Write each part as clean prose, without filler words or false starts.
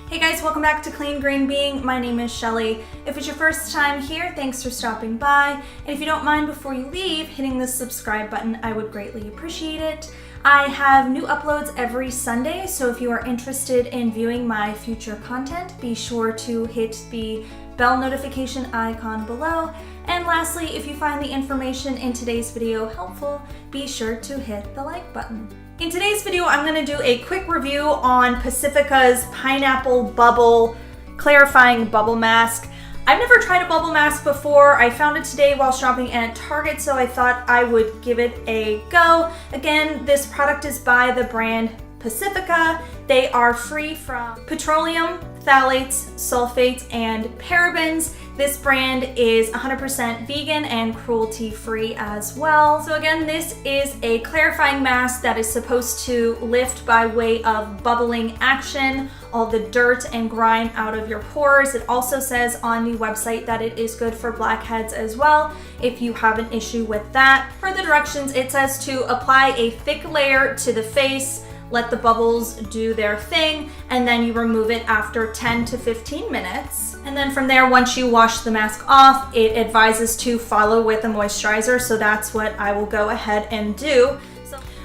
Hey guys, welcome back to Clean Green Being. My name is Shelly. If it's your first time here, thanks for stopping by. And if you don't mind, before you leave, hitting the subscribe button, I would greatly appreciate it. I have new uploads every Sunday, so if you are interested in viewing my future content, be sure to hit the bell notification icon below. And lastly, if you find the information in today's video helpful, be sure to hit the like button. In today's video, I'm going to do a quick review on Pacifica's Pineapple Bubble Clarifying Bubble Mask. I've never tried a bubble mask before. I found it today while shopping at Target, so I thought I would give it a go. Again, this product is by the brand Pacifica. They are free from petroleum, phthalates, sulfates, and parabens. This brand is 100% vegan and cruelty-free as well. So again, this is a clarifying mask that is supposed to lift by way of bubbling action all the dirt and grime out of your pores. It also says on the website that it is good for blackheads as well if you have an issue with that. For the directions, it says to apply a thick layer to the face, let the bubbles do their thing, and then you remove it after 10 to 15 minutes. And then from there, once you wash the mask off, it advises to follow with a moisturizer, so that's what I will go ahead and do.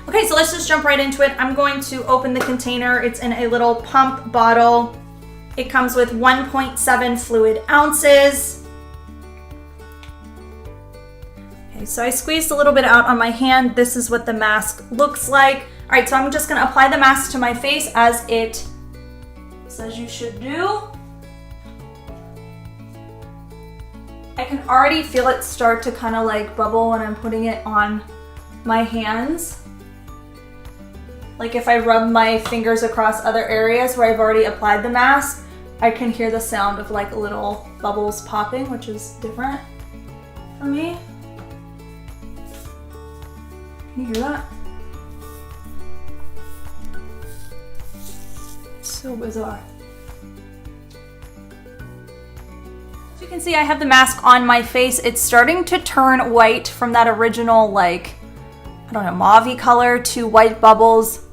Okay, so let's just jump right into it. I'm going to open the container. It's in a little pump bottle. It comes with 1.7 fluid ounces. Okay, so I squeezed a little bit out on my hand. This is what the mask looks like. All right, so I'm just gonna apply the mask to my face as it says you should do. I can already feel it start to kind of like bubble when I'm putting it on my hands. Like if I rub my fingers across other areas where I've already applied the mask, I can hear the sound of like little bubbles popping, which is different for me. Can you hear that? So bizarre. As you can see, I have the mask on my face. It's starting to turn white from that original, like, I don't know, mauve-y color to white bubbles.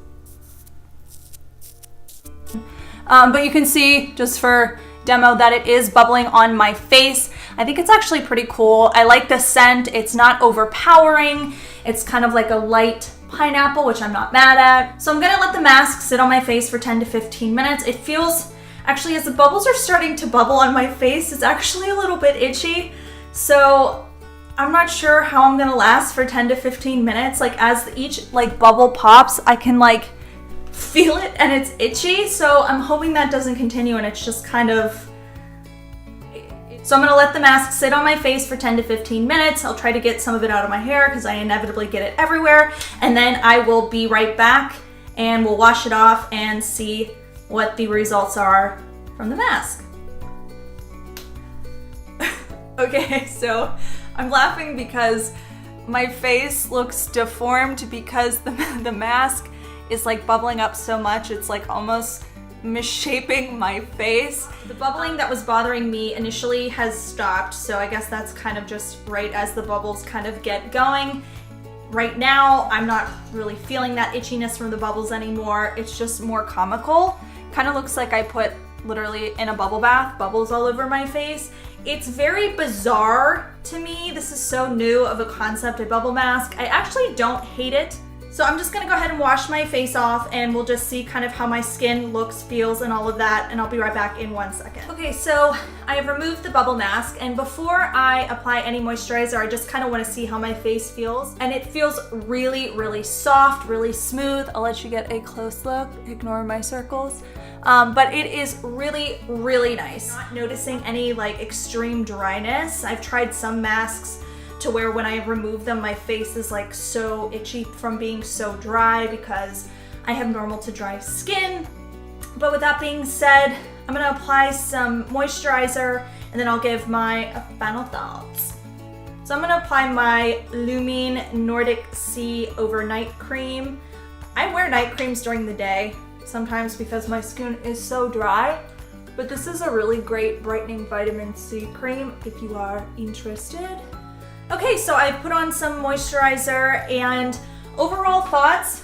But you can see, just for demo, that it is bubbling on my face. I think it's actually pretty cool. I like the scent. It's not overpowering. It's kind of like a light pineapple, which I'm not mad at. So I'm gonna let the mask sit on my face for 10 to 15 minutes. It feels, actually, as the bubbles are starting to bubble on my face, it's actually a little bit itchy. So I'm not sure how I'm gonna last for 10 to 15 minutes. Like as each like bubble pops, I can like feel it and it's itchy. So I'm hoping that doesn't continue and it's just kind of, so I'm gonna let the mask sit on my face for 10 to 15 minutes. I'll try to get some of it out of my hair because I inevitably get it everywhere. And then I will be right back and we'll wash it off and see what the results are from the mask. Okay, so I'm laughing because my face looks deformed because the mask is like bubbling up so much. It's like almost misshaping my face. The bubbling that was bothering me initially has stopped, so I guess that's kind of just right as the bubbles kind of get going. Right now, I'm not really feeling that itchiness from the bubbles anymore. It's just more comical. Kind of looks like I put literally in a bubble bath, bubbles all over my face. It's very bizarre to me. This is so new of a concept, a bubble mask. I actually don't hate it. So I'm just gonna go ahead and wash my face off and we'll just see kind of how my skin looks, feels, and all of that, and I'll be right back in 1 second. Okay, so I have removed the bubble mask, and before I apply any moisturizer, I just kind of want to see how my face feels. And it feels really, really soft, really smooth. I'll let you get a close look, ignore my circles. But it is really, really nice. Not noticing any like extreme dryness. I've tried some masks to where when I remove them, my face is like so itchy from being so dry because I have normal to dry skin. But with that being said, I'm gonna apply some moisturizer and then I'll give my final thoughts. So I'm gonna apply my Lumine Nordic Sea Overnight Cream. I wear night creams during the day, sometimes because my skin is so dry, but this is a really great brightening vitamin C cream if you are interested. Okay, so I put on some moisturizer and overall thoughts,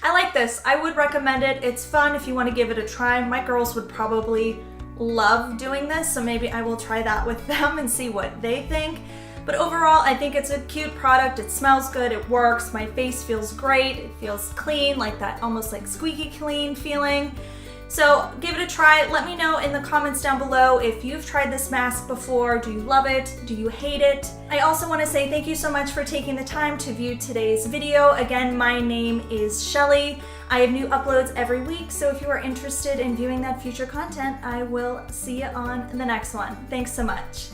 I like this. I would recommend it. It's fun if you want to give it a try. My girls would probably love doing this, so maybe I will try that with them and see what they think. But overall, I think it's a cute product. It smells good, it works, my face feels great, it feels clean, like that almost like squeaky clean feeling. So give it a try. Let me know in the comments down below if you've tried this mask before. Do you love it? Do you hate it? I also want to say thank you so much for taking the time to view today's video. Again, my name is Shelly. I have new uploads every week, so if you are interested in viewing that future content, I will see you on the next one. Thanks so much.